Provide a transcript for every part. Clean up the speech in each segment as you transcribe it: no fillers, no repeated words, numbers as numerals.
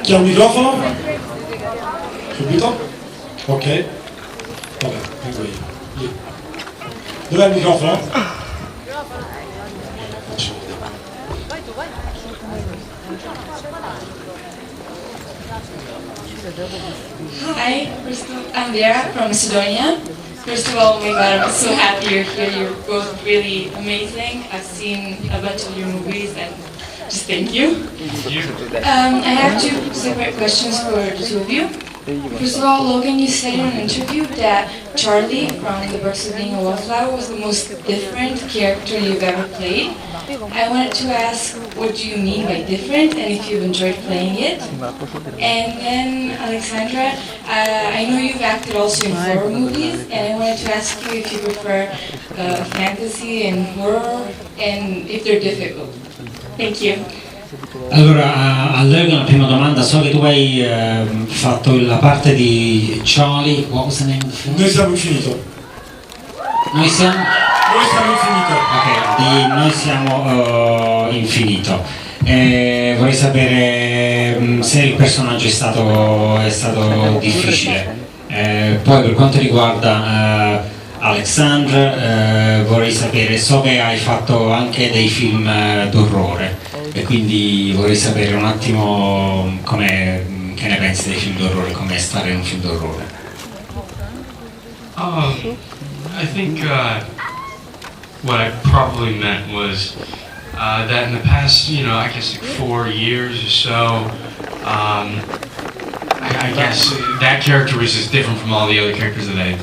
Chi ha un microfono? Subito? Ok. Vabbè, vengo io. Lì. Dov'è il microfono? Hi, I'm Vera from Macedonia. First of all, oh my God, I'm so happy you're here. You're both really amazing. I've seen a bunch of your movies and just thank you. I have two separate questions for the two of you. First of all, Logan, you said in an interview that Charlie from The Perks of Being a Wallflower was the most different character you've ever played. I wanted to ask what do you mean by different and if you've enjoyed playing it. And then, Alexandra, I know you've acted also in horror movies, and I wanted to ask you if you prefer fantasy and horror and if they're difficult. Thank you. Allora, a Logan la prima domanda, so che tu hai fatto la parte di Charlie, what was the name of the film? Noi siamo infinito. Noi siamo? Noi siamo infinito. Ok, di Noi siamo infinito. Vorrei sapere se il personaggio è stato difficile. Poi per quanto riguarda Alexandra, vorrei sapere, so che hai fatto anche dei film d'orrore. E quindi vorrei sapere un attimo che ne pensi dei film d'orrore, com'è stare in un film d'orrore. I think what I probably meant was that in the past, I guess like 4 years or so, I guess that character was just different from all the other characters that I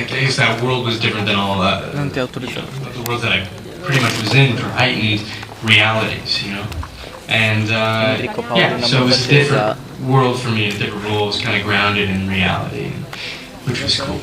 guess that world was different than all the worlds that I pretty much was in for heightened realities, and yeah, so it was a different world for me, a different role. It was kind of grounded in reality, which was cool.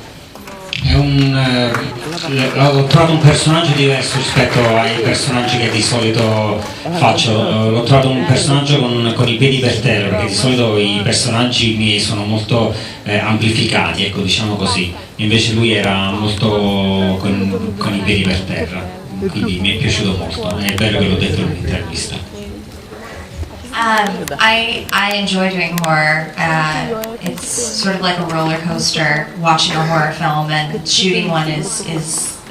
Ho trovato un personaggio diverso rispetto ai personaggi che di solito faccio. L'ho trovato un personaggio con i piedi per terra, perché di solito i personaggi miei sono molto amplificati, ecco, diciamo così. Invece lui era molto con i piedi per terra, quindi mi è piaciuto molto. È bello che l'ho detto in un'intervista. I enjoy doing horror. It's sort of like a roller coaster watching a horror film, and shooting one is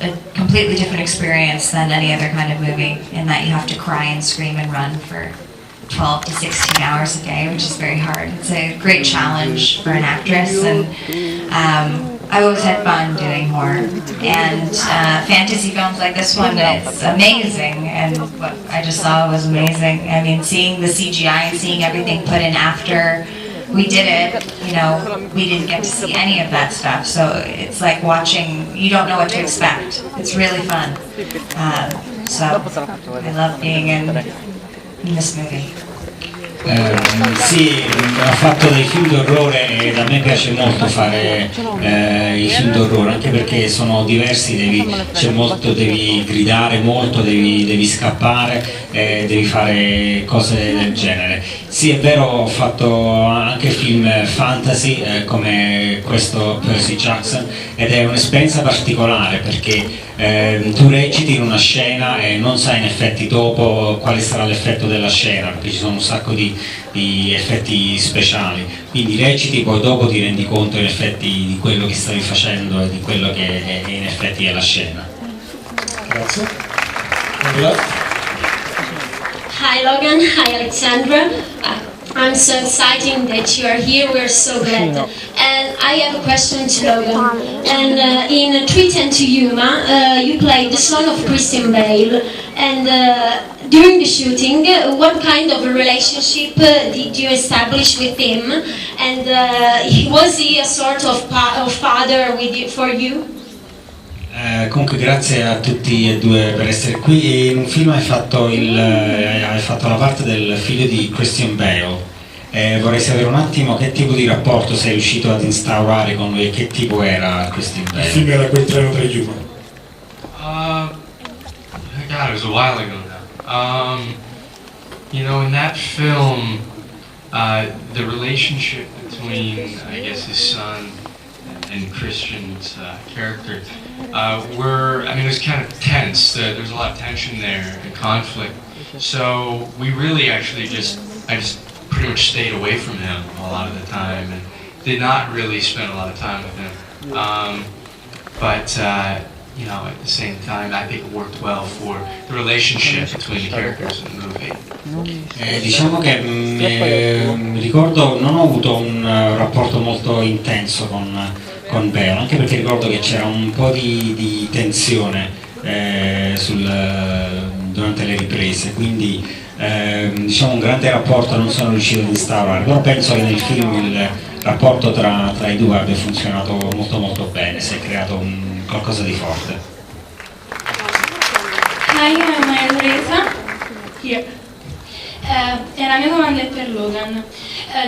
a completely different experience than any other kind of movie, in that you have to cry and scream and run for 12 to 16 hours a day, which is very hard. It's a great challenge for an actress, and I always had fun doing horror, and fantasy films like this one, it's amazing, and what I just saw was amazing. I mean, seeing the CGI and seeing everything put in after we did it, we didn't get to see any of that stuff, so it's like watching, you don't know what to expect. It's really fun. So I love being in this movie. Sì, ha fatto dei film d'orrore e a me piace molto fare i film d'orrore, anche perché sono diversi, devi gridare molto, devi scappare, devi fare cose del genere. Sì, è vero, ho fatto anche film fantasy come questo Percy Jackson, ed è un'esperienza particolare perché tu reciti in una scena e non sai in effetti dopo quale sarà l'effetto della scena, perché ci sono un sacco di effetti speciali, quindi reciti, poi dopo ti rendi conto in effetti di quello che stavi facendo e di quello che in effetti è la scena. Grazie. Hi Logan, hi Alexandra. I'm so excited that you are here. We're so glad. And I have a question to Logan. And in Tweet and to Yuma, you played the son of Christian Bale. And during the shooting, what kind of a relationship did you establish with him? And was he a sort of father for you? Comunque grazie a tutti e due per essere qui. E in un film hai fatto la parte del figlio di Christian Bale. Vorrei sapere un attimo che tipo di rapporto sei riuscito ad instaurare con lui e che tipo era Christian Bale. Il film era quel treno tra gli umani. God, it was a while ago now. In that film, the relationship between, I guess, his son and Christian's character it was kind of tense. There's a lot of tension there and conflict. So we really actually I just pretty much stayed away from him a lot of the time and did not really spend a lot of time with him. But you know, at the same time, I think it worked well for the relationship between the characters in the movie. Diciamo che mi ricordo, non ho avuto un rapporto molto intenso con Beo, anche perché ricordo che c'era un po' di tensione durante le riprese, quindi diciamo un grande rapporto non sono riuscito ad instaurare, però penso che nel film il rapporto tra i due abbia funzionato molto molto bene, si è creato qualcosa di forte. Hi, I'm Teresa. Here. E la mia domanda è per Logan.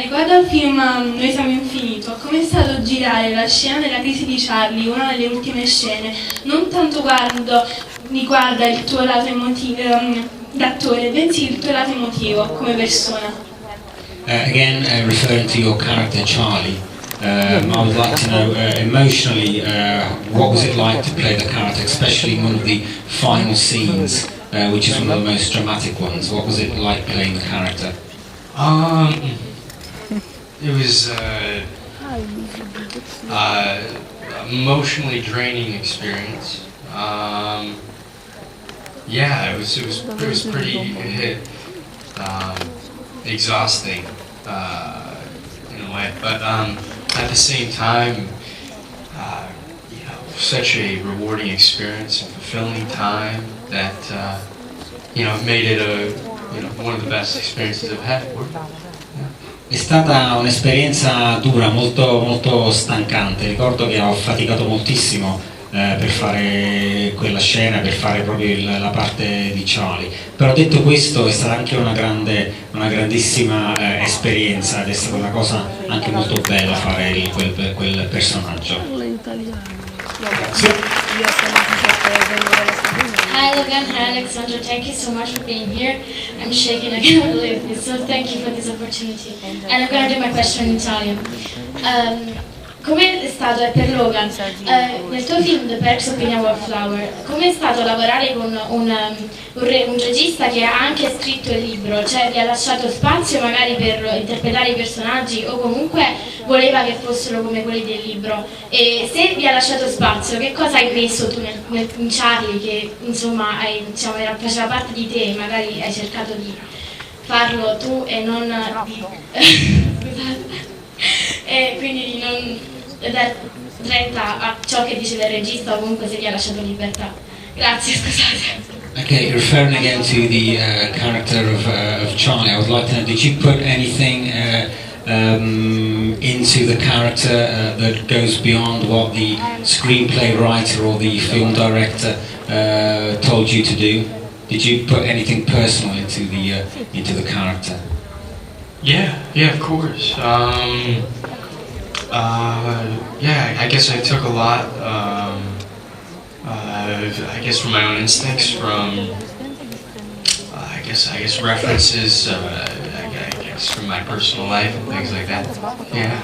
Riguardo al film Noi siamo infinito, com'è stato girare la scena della crisi di Charlie, una delle ultime scene, non tanto quando riguarda il tuo lato emotivo d'attore, bensì il tuo lato emotivo come persona? Again, referring to your character Charlie, I would like to know emotionally what was it like to play the character, especially in one of the final scenes, which is one of the most dramatic ones. What was it like playing the character? It was emotionally draining experience. Yeah, it was pretty exhausting in a way, but at the same time, you know, such a rewarding experience and fulfilling time that you know, made it one of the best experiences I've had. È stata un'esperienza dura, molto, molto stancante. Ricordo che ho faticato moltissimo per fare quella scena, per fare proprio la parte di Charlie. Però detto questo è stata anche una grandissima esperienza ed è stata una cosa anche molto bella fare quel personaggio. Grazie. Hi Logan, hi Alexandra, thank you so much for being here. I'm shaking, I cannot believe this, so thank you for this opportunity. And I'm going to do my question in Italian. Come è stato per Logan, nel tuo film The Perks of Being a Wallflower, come è stato lavorare con un regista che ha anche scritto il libro, cioè vi ha lasciato spazio magari per interpretare i personaggi o comunque voleva che fossero come quelli del libro? E se vi ha lasciato spazio, che cosa hai messo tu in Charlie che insomma faceva parte di te, magari hai cercato di farlo tu e non e quindi di non dare retta a ciò che dice il regista o comunque se gli ha lasciato libertà. Grazie, scusate. Okay, referring again to the character of Charlie, I would like to know, did you put anything into the character that goes beyond what the screenplay writer or the film director told you to do? Did you put anything personal into the character? Yeah, of course. Yeah, I guess I took a lot. I guess from my own instincts, from I guess references. I guess from my personal life and things like that. Yeah.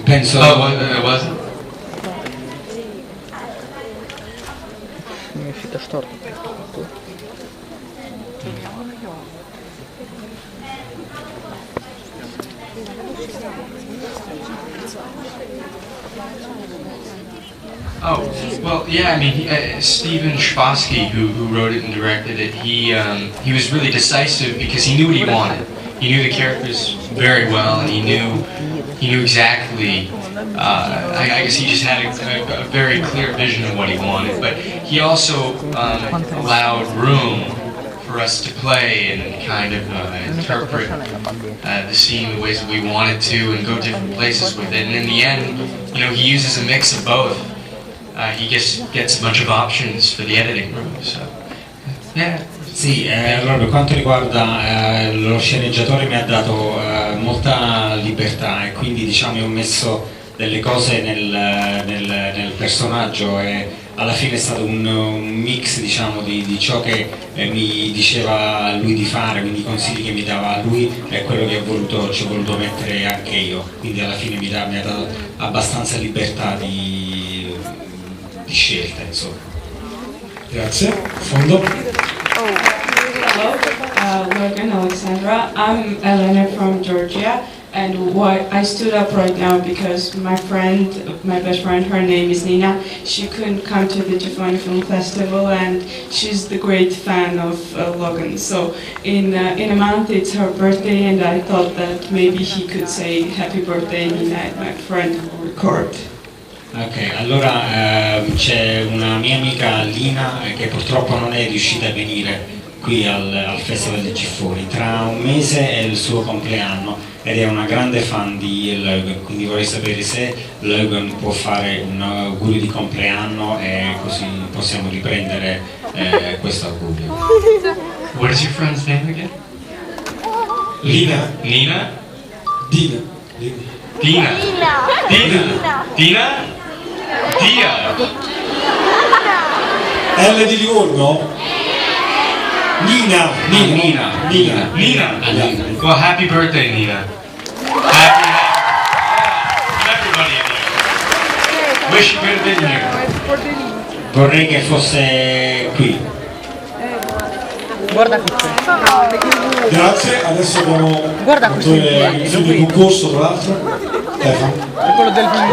Penso. Oh, it wasn't. Mi è uscita storta. Oh, well, yeah, I mean, Steven Chbosky, who wrote it and directed it, he was really decisive because he knew what he wanted. He knew the characters very well, and he knew exactly, I guess he just had a very clear vision of what he wanted, but he also allowed room for us to play and kind of interpret the scene the ways that we wanted to and go different places with it. And in the end, you know, he uses a mix of both. He just gets a bunch of options for the editing room, so yeah. Sì, allora per quanto riguarda lo sceneggiatore mi ha dato molta libertà e quindi diciamo ho messo delle cose nel personaggio e alla fine è stato un mix diciamo di ciò che mi diceva lui di fare, quindi i consigli che mi dava lui e quello che ci ho voluto mettere anche io, quindi alla fine mi ha dato abbastanza libertà di scelta insomma. Grazie. Fondo. Ciao. Logan, Alexandra. I'm Elena from Georgia, and I stood up right now because my best friend, her name is Nina. She couldn't come to the Giffoni Film Festival, and she's the great fan of Logan. So in a month it's her birthday, and I thought that maybe he could say happy birthday, Nina, and my friend will record. Ok, allora c'è una mia amica Lina che purtroppo non è riuscita a venire qui al Festival di Giffoni. Tra un mese è il suo compleanno ed è una grande fan di Logan, quindi vorrei sapere se Logan può fare un augurio di compleanno e così possiamo riprendere questo augurio. What is your friend's name again? Lina? Nina? Dina. Dina? Dina? Dina? Dia? L di Livorno? Nina. Well, happy birthday, Nina. Happy everybody in here. Wish you could have been here. Vorrei che fosse qui. Guarda qui. Grazie, adesso abbiamo il film di concorso tra l'altro. Stefano. È quello del film.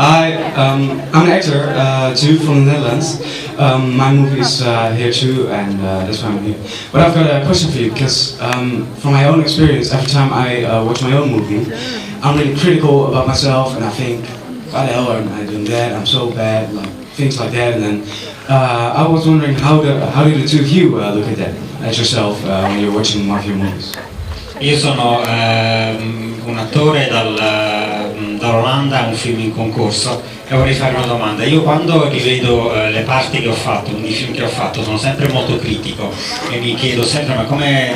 Hi, I'm an actor too from the Netherlands. My movie is here too, and that's why I'm here. But I've got a question for you, because from my own experience, every time I watch my own movie, I'm really critical about myself, and I think, why the hell am I doing that? I'm so bad, like things like that. And then I was wondering, how do the two of you look at that, at yourself, when you're watching one of your movies? Io sono un attore dall'Olanda, un film in concorso, e vorrei fare una domanda. Io quando rivedo le parti che ho fatto, quindi i film che ho fatto, sono sempre molto critico e mi chiedo sempre ma come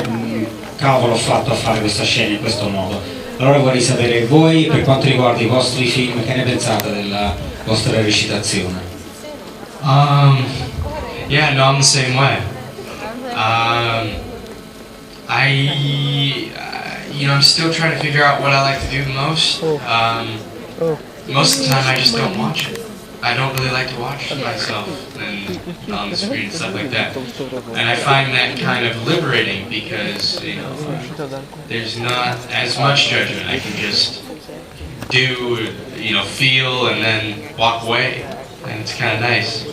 cavolo ho fatto a fare questa scena in questo modo. Allora vorrei sapere voi, per quanto riguarda i vostri film, che ne pensate della vostra recitazione? Yeah, no, I'm the same way. I'm still trying to figure out what I like to do the most. Most of the time I just don't watch it. I don't really like to watch myself and on the screen and stuff like that. And I find that kind of liberating because, there's not as much judgment. I can just do, feel and then walk away. And it's kind of nice.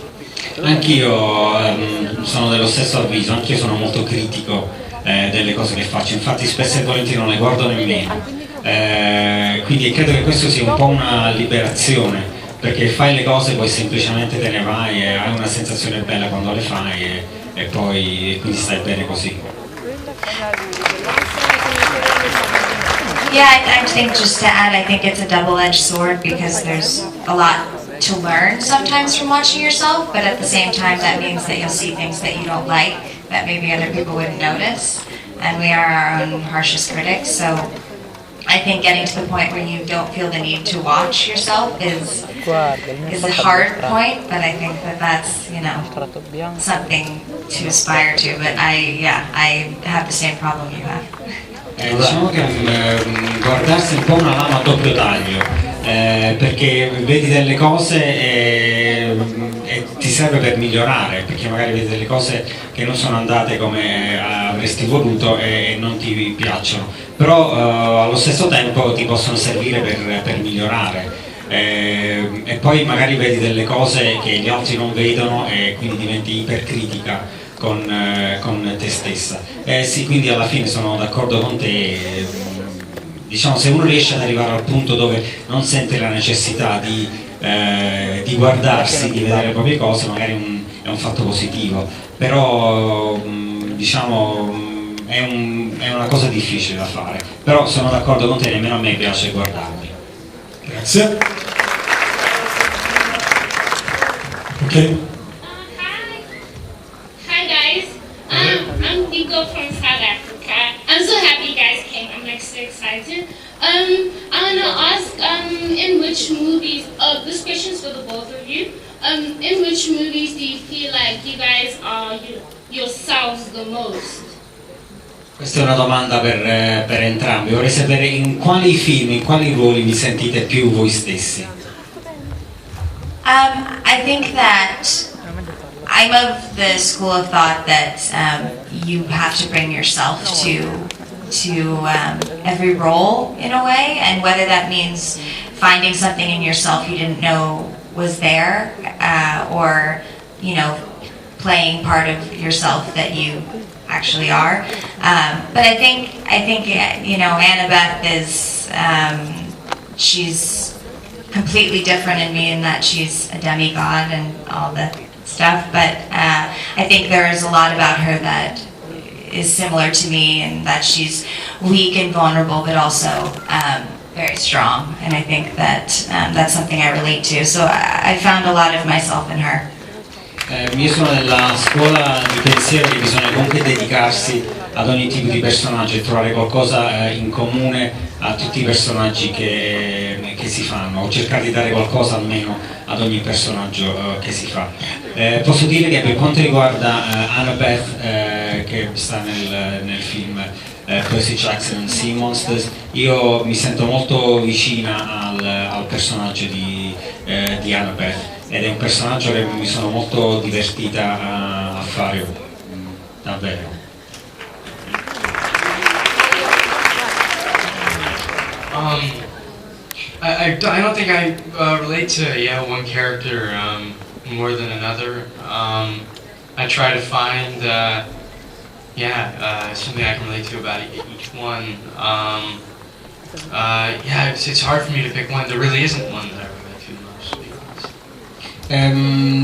Anch'io sono dello stesso avviso, anch'io sono molto critico delle cose che faccio, infatti spesso e volentieri non le guardo nemmeno, quindi credo che questo sia un po' una liberazione, perché fai le cose poi semplicemente te ne vai e hai una sensazione bella quando le fai e poi quindi stai bene così. Yeah, I think just to add, I think it's a double-edged sword because there's a lot to learn sometimes from watching yourself, but at the same time that means that you'll see things that you don't like that maybe other people wouldn't notice, and we are our own harshest critics, so I think getting to the point where you don't feel the need to watch yourself is a hard point, but I think that's something to aspire to, but I have the same problem you have. Diciamo che guardarsi è un po' una lama a doppio taglio, perché vedi delle cose e ti serve per migliorare, perché magari vedi delle cose che non sono andate come avresti voluto e non ti piacciono, però allo stesso tempo ti possono servire per migliorare. E poi magari vedi delle cose che gli altri non vedono e quindi diventi ipercritica con te stessa. Sì, quindi alla fine sono d'accordo con te, diciamo se uno riesce ad arrivare al punto dove non sente la necessità di guardarsi, di vedere le proprie cose, magari è un fatto positivo, però diciamo è una cosa difficile da fare, però sono d'accordo con te, nemmeno a me piace guardarmi. Grazie. Ok. I'm Nico from South Africa. I'm so happy you guys came. I'm so excited. I want to ask, in which movies, this question's for the both of you, in which movies do you feel like you guys are yourselves the most? Questa è una domanda per entrambi. Vorrei sapere in quali film, in quali ruoli vi sentite più voi stessi? I think that I'm of the school of thought that you have to bring yourself to every role in a way, and whether that means finding something in yourself you didn't know was there, or playing part of yourself that you actually are. But I think Annabeth is she's completely different in me in that she's a demigod and all the stuff, but I think there is a lot about her that is similar to me, and that she's weak and vulnerable, but also very strong, and I think that that's something I relate to, so I found a lot of myself in her. Io sono nella scuola di pensiero che bisogna comunque dedicarsi ad ogni tipo di personaggio e trovare qualcosa in comune a tutti i personaggi che si fanno, o cercare di dare qualcosa almeno ad ogni personaggio che si fa. Posso dire che per quanto riguarda Annabeth, che sta nel film Percy Jackson and Sea Monsters, io mi sento molto vicina al personaggio di Annabeth, ed è un personaggio che mi sono molto divertita a fare, davvero. I don't think I relate to one character more than another. I try to find something I can relate to about each one. It's hard for me to pick one. There really isn't one that I relate to most, to be honest.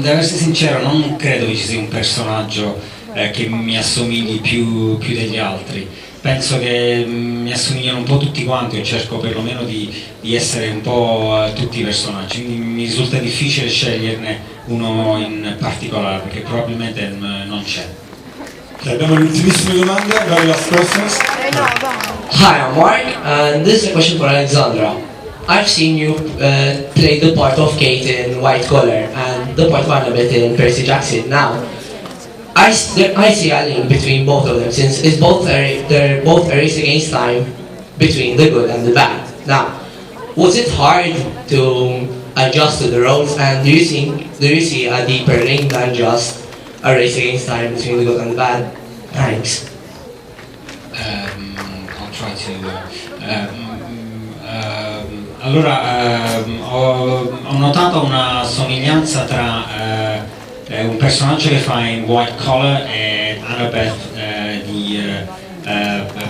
Devo essere sincero, non credo che ci sia un personaggio che mi assomigli più degli altri. Penso che mi assomigliano un po' tutti quanti, o cerco perlomeno di essere un po' tutti i personaggi, quindi mi risulta difficile sceglierne uno in particolare, perché probabilmente non c'è. Abbiamo le ultimissime domande, very last questions. Hi, I'm Mark, and this is a question for Alexandra. I've seen you play the part of Kate in White Collar and the part of Annabeth in Percy Jackson. Now, I see a link between both of them, since they're both a race against time between the good and the bad. Now, was it hard to adjust to the roles, and do you see a deeper link than just a race against time between the good and the bad? Thanks. I'll try to... Allora, ho notato una somiglianza tra un personaggio che fa in White Collar e Annabeth di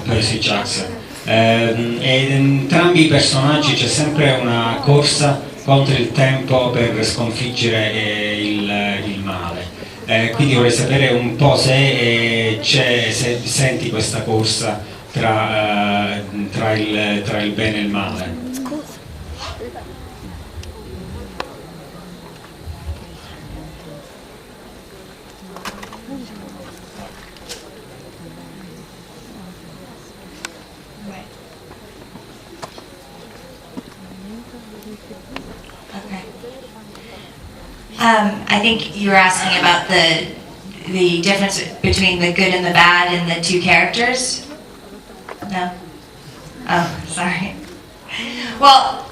Percy Jackson. E in entrambi i personaggi c'è sempre una corsa contro il tempo per sconfiggere il male. Quindi vorrei sapere un po' se senti questa corsa tra il bene e il male. I think you were asking about the difference between the good and the bad in the two characters? No? Oh, sorry. Well,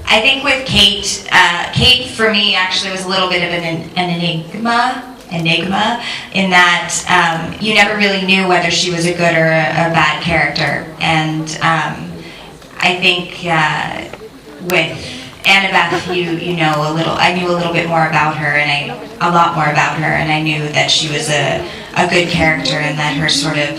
I think with Kate, Kate for me actually was a little bit of an enigma in that you never really knew whether she was a good or a bad character. And I think with Annabeth, I knew a little bit more about her, and a lot more about her, and I knew that she was a good character, and that her sort of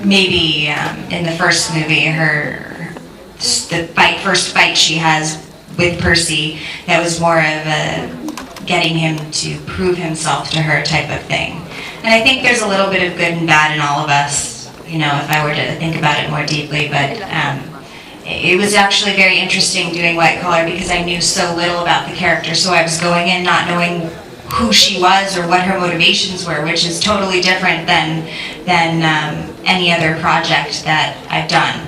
maybe in the first movie, the first fight she has with Percy, that was more of a getting him to prove himself to her type of thing. And I think there's a little bit of good and bad in all of us, if I were to think about it more deeply, but it was actually very interesting doing White Collar because I knew so little about the character, so I was going in not knowing who she was or what her motivations were, which is totally different than any other project that I've done.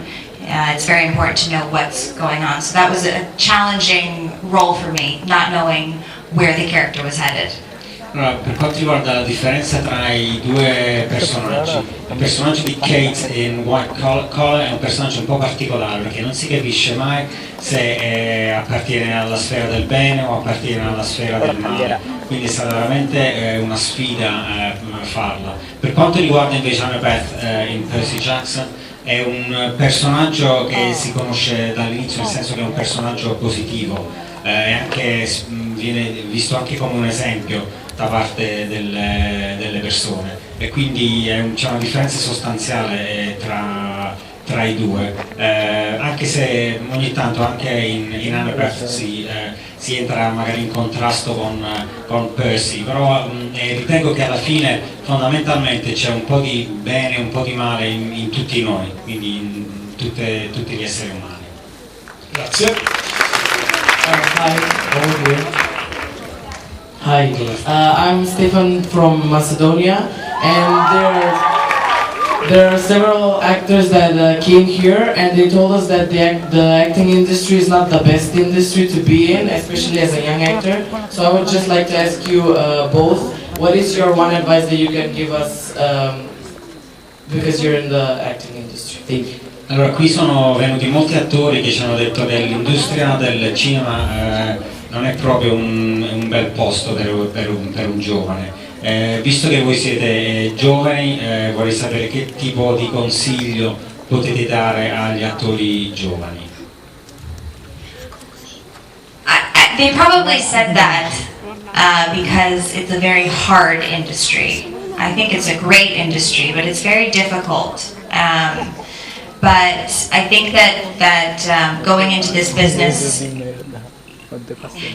It's very important to know what's going on, so that was a challenging role for me, not knowing where the character was headed. Allora, per quanto riguarda la differenza tra i due personaggi, il personaggio di Kate in White Collar è un personaggio un po' particolare perché non si capisce mai se appartiene alla sfera del bene o appartiene alla sfera del male, quindi è stata veramente una sfida farla. Per quanto riguarda invece Annabeth in Percy Jackson, è un personaggio che si conosce dall'inizio, nel senso che è un personaggio positivo, viene visto anche come un esempio da parte delle persone, e quindi c'è una differenza sostanziale tra i due, anche se ogni tanto anche in Annabeth si entra magari in contrasto con Percy, però ritengo che alla fine fondamentalmente c'è un po' di bene e un po' di male in tutti noi, quindi in tutti gli esseri umani. Grazie. Hi, I'm Stefan from Macedonia, and there are several actors that came here, and they told us that the acting industry is not the best industry to be in, especially as a young actor. So I would just like to ask you both, what is your one advice that you can give us, because you're in the acting industry? Thank you. Allora, qui sono venuti molti attori che ci hanno detto che l'industria del cinema non è proprio un bel posto per un giovane. Visto che voi siete giovani, vorrei sapere che tipo di consiglio potete dare agli attori giovani. They probably said that because it's a very hard industry. I think it's a great industry, but it's very difficult. But I think that going into this business,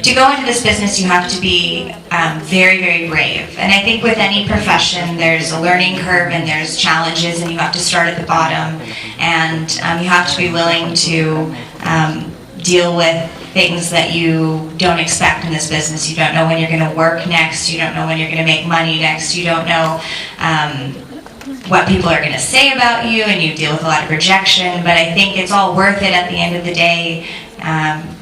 to go into this business, you have to be very, very brave. And I think with any profession, there's a learning curve and there's challenges, and you have to start at the bottom, and you have to be willing to deal with things that you don't expect in this business. You don't know when you're going to work next. You don't know when you're going to make money next. You don't know what people are going to say about you, and you deal with a lot of rejection. But I think it's all worth it at the end of the day.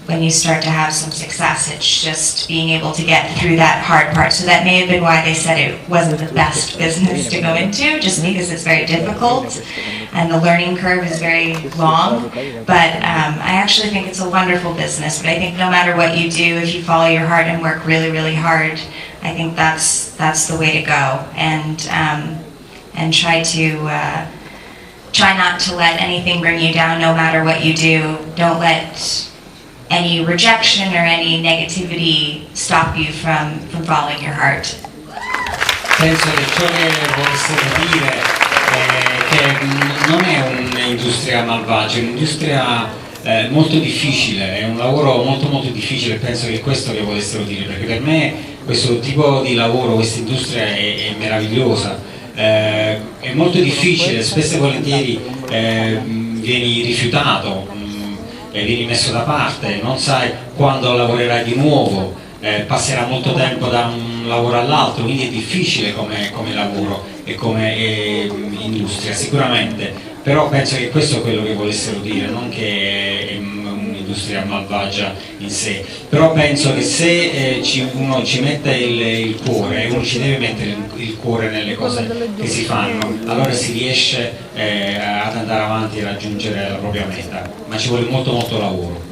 When you start to have some success, it's just being able to get through that hard part. So that may have been why they said it wasn't the best business to go into, just because it's very difficult and the learning curve is very long. But I actually think it's a wonderful business. But I think no matter what you do, if you follow your heart and work really, really hard, I think that's the way to go. And try not to let anything bring you down, no matter what you do. Don't let any rejection or any negativity stop you from following your heart. Penso che ciò che volessero dire è che non è un'industria malvagia, è un'industria molto difficile, è un lavoro molto molto difficile, penso che è questo che volessero dire, perché per me questo tipo di lavoro, questa industria è meravigliosa. È molto difficile, spesso e volentieri vieni rifiutato, vieni messo da parte, non sai quando lavorerai di nuovo, passerà molto tempo da un lavoro all'altro, quindi è difficile come lavoro e come industria sicuramente, però penso che questo è quello che volessero dire, non che è un'industria malvagia in sé, però penso che se uno ci mette il cuore, uno ci deve mettere il cuore nelle cose che si fanno, allora si riesce ad andare avanti e raggiungere la propria meta, ma ci vuole molto molto lavoro.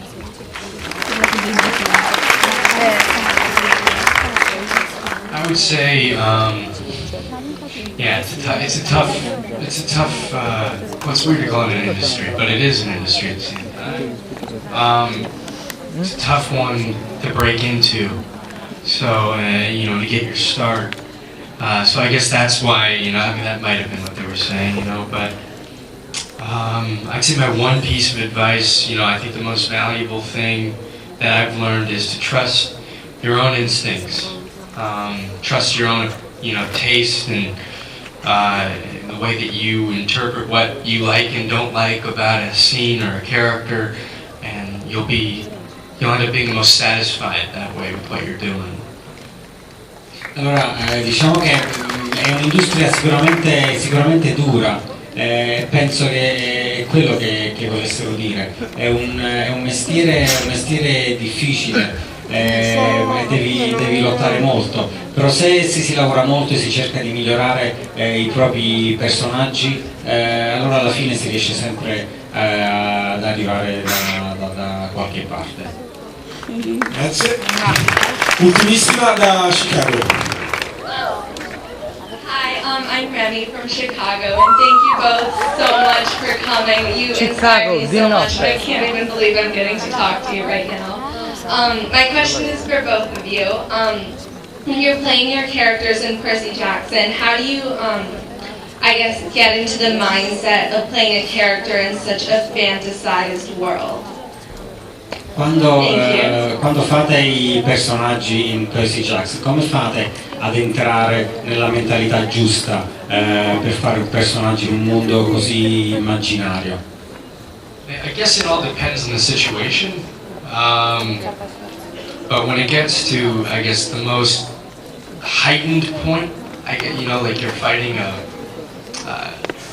I would say, yeah, it's a tough, well, it's weird to call it an industry, but it is an industry at the same time. It's a tough one to break into, so, you know, to get your start. So I guess that's why, you know, I mean, that might have been what they were saying, you know, but I'd say my one piece of advice, you know, I think the most valuable thing that I've learned is to trust your own instincts, trust your own, you know, taste and the way that you interpret what you like and don't like about a scene or a character, and you'll end up being the most satisfied that way with what you're doing. Allora, diciamo che è un'industria sicuramente dura, penso che è quello che volessero dire, è un mestiere difficile, devi lottare molto, però se si lavora molto e si cerca di migliorare i propri personaggi, allora alla fine si riesce sempre ad arrivare da qualche parte. Grazie. Ultimissima da Chicago. Hi, I'm Remy from Chicago, and thank you both so much for coming. You inspire me so much, and I can't even believe I'm getting to talk to you right now. My question is for both of you. When you're playing your characters in Percy Jackson, how do you, I guess, get into the mindset of playing a character in such a fantasized world? Quando fate i personaggi in Percy Jackson, come fate ad entrare nella mentalità giusta per fare un personaggio in un mondo così immaginario? I guess it all depends on the situation. But when it gets to, I guess, the most heightened point, I get, you know, like you're fighting a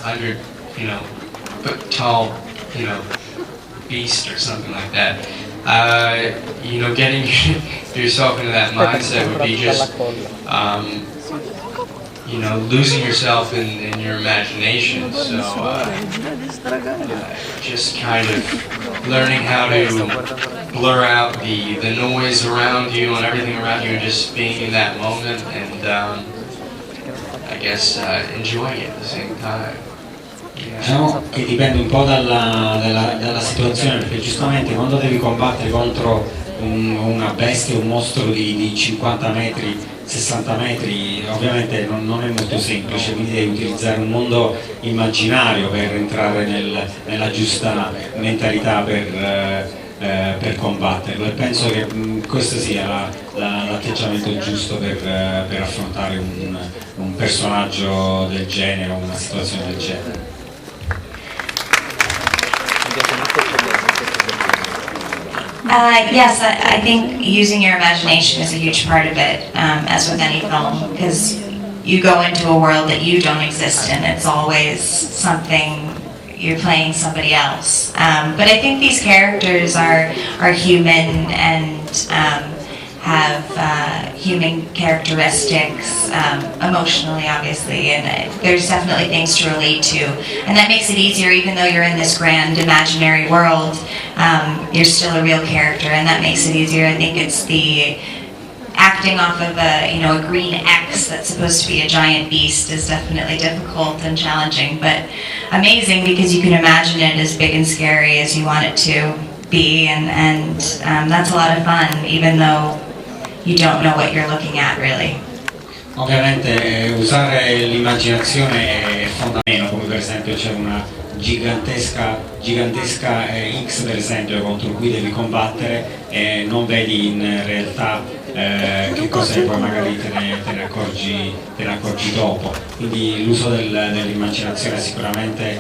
100, foot tall, beast or something like that. Getting yourself into that mindset would be just, losing yourself in your imagination. So just kind of learning how to blur out the noise around you and everything around you and just being in that moment and I guess enjoying it at the same time. Diciamo che dipende un po' dalla situazione, perché giustamente quando devi combattere contro una bestia, un mostro di 50 metri, 60 metri, ovviamente non è molto semplice, quindi devi utilizzare un mondo immaginario per entrare nella giusta mentalità per combatterlo, e penso che questo sia l'atteggiamento giusto per affrontare un personaggio del genere o una situazione del genere. Yes, I think using your imagination is a huge part of it, as with any film, because you go into a world that you don't exist in. It's always something, you're playing somebody else. But I think these characters are human and have human characteristics, emotionally obviously, and there's definitely things to relate to, and that makes it easier. Even though you're in this grand imaginary world, you're still a real character, and that makes it easier. I think it's the acting off of a green X that's supposed to be a giant beast is definitely difficult and challenging, but amazing because you can imagine it as big and scary as you want it to be, and that's a lot of fun, even though you don't know what you're looking at really. Ovviamente usare l'immaginazione è fondamentale, come per esempio c'è una gigantesca X per esempio contro cui devi combattere e non vedi in realtà che cosa è, poi magari te ne accorgi dopo, quindi l'uso dell'immaginazione è sicuramente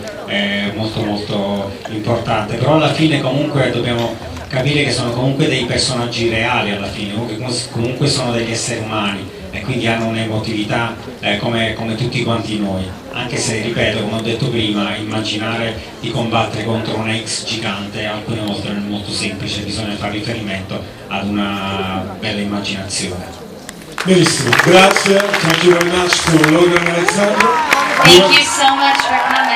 molto molto importante, però alla fine comunque dobbiamo capire che sono comunque dei personaggi reali alla fine, comunque sono degli esseri umani e quindi hanno un'emotività come tutti quanti noi, anche se, ripeto, come ho detto prima, immaginare di combattere contro una X gigante alcune volte non è molto semplice, bisogna fare riferimento ad una bella immaginazione. Benissimo, grazie, thank you very much to Logan and Alexandra. Thank you so much for coming.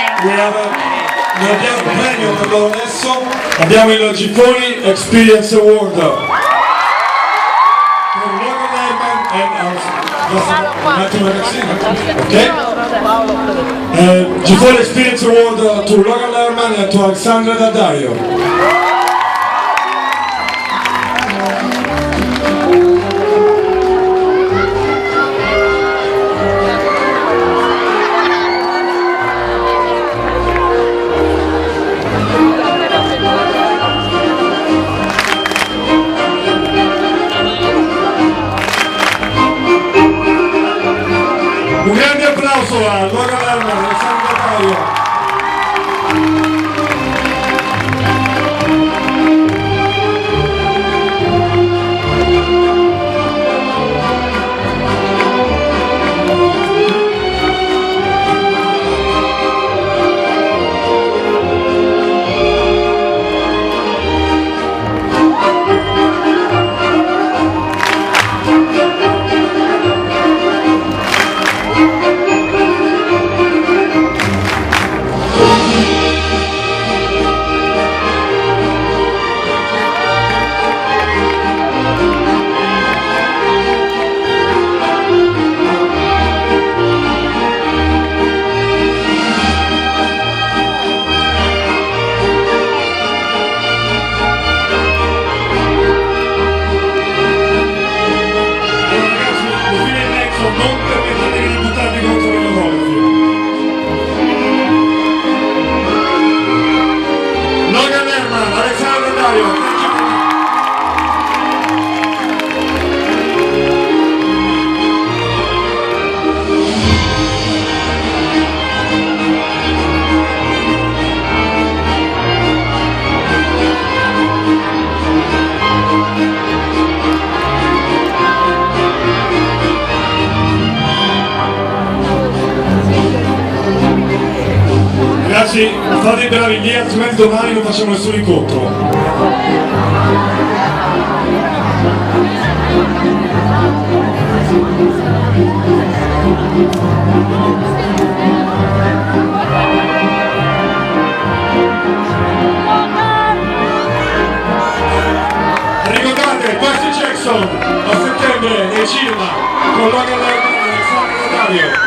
Non abbiamo un premio per loro adesso, abbiamo il Giffoni Experience Award per Logan Lerman e un attimo ragazzino, ok? Giffoni Experience Award to Logan Lerman e to Alexandra Daddario. Un grande applauso a Logan Lerman e Alexandra Daddario. Ragazzi, fate i bravi lì, altrimenti domani non facciamo nessun incontro. Ricordate, Percy Jackson a settembre nei cinema con Logan Lerman e Alexandra Daddario.